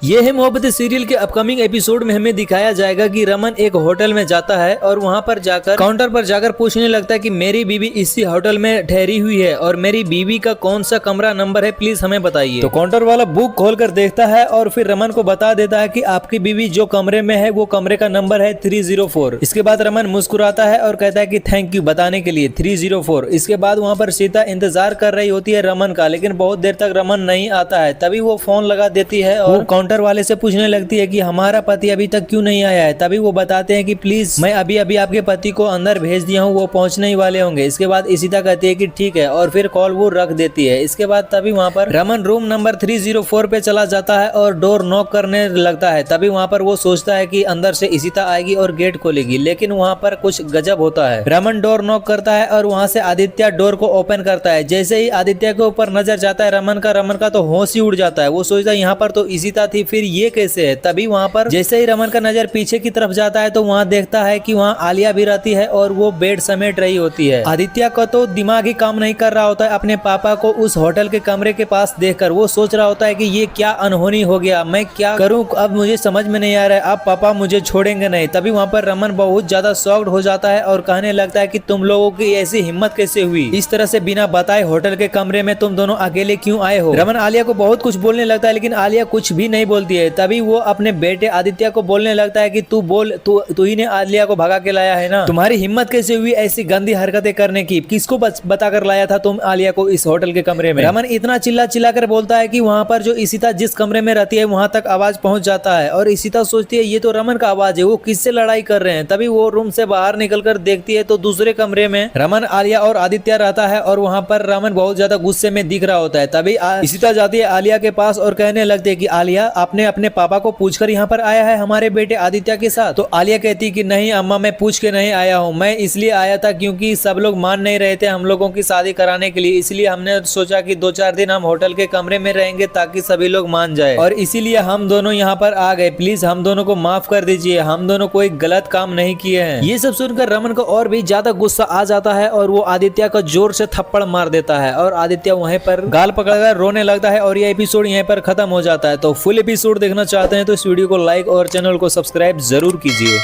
ये है मोहब्बतें सीरियल के अपकमिंग एपिसोड में हमें दिखाया जाएगा कि रमन एक होटल में जाता है और वहाँ पर जाकर काउंटर पर जाकर पूछने लगता है कि मेरी बीवी इसी होटल में ठहरी हुई है और मेरी बीवी का कौन सा कमरा नंबर है, प्लीज हमें बताइए। तो काउंटर वाला बुक खोल कर देखता है और फिर रमन को बता देता है कि आपकी बीवी जो कमरे में है वो कमरे का नंबर है 304। इसके बाद रमन मुस्कुराता है और कहता है कि थैंक यू बताने के लिए 304। इसके बाद वहाँ पर सीता इंतजार कर रही होती है रमन का, लेकिन बहुत देर तक रमन नहीं आता है। तभी वो फोन लगा देती है और काउंटर वाले से पूछने लगती है कि हमारा पति अभी तक क्यों नहीं आया है। तभी वो बताते हैं कि प्लीज मैं अभी अभी आपके पति को अंदर भेज दिया हूँ, वो पहुंचने ही वाले होंगे। इसके बाद इशिता कहती है कि ठीक है और फिर कॉल वो रख देती है। इसके बाद तभी वहाँ पर रमन रूम नंबर 304 पे चला जाता है और डोर नॉक करने लगता है। तभी वहाँ पर वो सोचता है कि अंदर से इशिता आएगी और गेट खोलेगी, लेकिन वहाँ पर कुछ गजब होता है। रमन डोर नॉक करता है और वहाँ से आदित्य डोर को ओपन करता है। जैसे ही आदित्य के ऊपर नजर जाता है रमन का तो होश ही उड़ जाता है। वो सोचता है यहाँ पर तो इशिता थी, फिर ये कैसे है। तभी वहाँ पर जैसे ही रमन का नजर पीछे की तरफ जाता है तो वहाँ देखता है कि वहाँ आलिया भी रहती है और वो बेड समेट रही होती है। आदित्य को तो दिमाग ही काम नहीं कर रहा होता है अपने पापा को उस होटल के कमरे के पास देखकर। वो सोच रहा होता है कि ये क्या अनहोनी हो गया, मैं क्या करूं, अब मुझे समझ में नहीं आ रहा है, अब पापा मुझे छोड़ेंगे नहीं। तभी वहाँ पर रमन बहुत ज्यादा शॉक्ड हो जाता है और कहने लगता है कि तुम लोगों की ऐसी हिम्मत कैसे हुई, इस तरह से बिना बताए होटल के कमरे में तुम दोनों अकेले क्यों आए हो। रमन आलिया को बहुत कुछ बोलने लगता है, लेकिन आलिया कुछ भी नहीं बोलती है। तभी वो अपने बेटे आदित्य को बोलने लगता है कि तू बोल, तू ही ने आलिया को भगा के लाया है ना, तुम्हारी हिम्मत कैसे हुई ऐसी गंदी हरकतें करने की, किसको बताकर लाया था तुम आलिया को इस होटल के कमरे में। रमन इतना चिल्ला कर बोलता है कि वहाँ पर जो इशिता जिस कमरे में रहती है वहाँ तक आवाज पहुंच जाता है और इशिता सोचती है ये तो रमन का आवाज है, वो किससे लड़ाई कर रहे हैं। तभी वो रूम से बाहर निकलकर देखती है तो दूसरे कमरे में रमन, आलिया और आदित्य रहता है और वहाँ पर रमन बहुत ज्यादा गुस्से में दिख रहा होता है। तभी इशिता जाती है आलिया के पास और कहने लगती है कि आलिया आपने अपने पापा को पूछकर यहाँ पर आया है हमारे बेटे आदित्य के साथ। तो आलिया कहती है कि नहीं अम्मा, मैं पूछ के नहीं आया हूँ, मैं इसलिए आया था क्योंकि सब लोग मान नहीं रहे थे हम लोगों की शादी कराने के लिए, इसलिए हमने सोचा कि 2-4 दिन हम होटल के कमरे में रहेंगे ताकि सभी लोग मान जाए और इसीलिए हम दोनों यहाँ पर आ गए। प्लीज हम दोनों को माफ कर दीजिए, हम दोनों कोई गलत काम नहीं किए हैं। ये सब सुनकर रमन को और भी ज्यादा गुस्सा आ जाता है और वो आदित्य को जोर से थप्पड़ मार देता है और आदित्य वहीं पर गाल पकड़कर रोने लगता है और ये एपिसोड यहीं पर खत्म हो जाता है। तो फुल एपिसोड देखना चाहते हैं तो इस वीडियो को लाइक और चैनल को सब्सक्राइब जरूर कीजिए।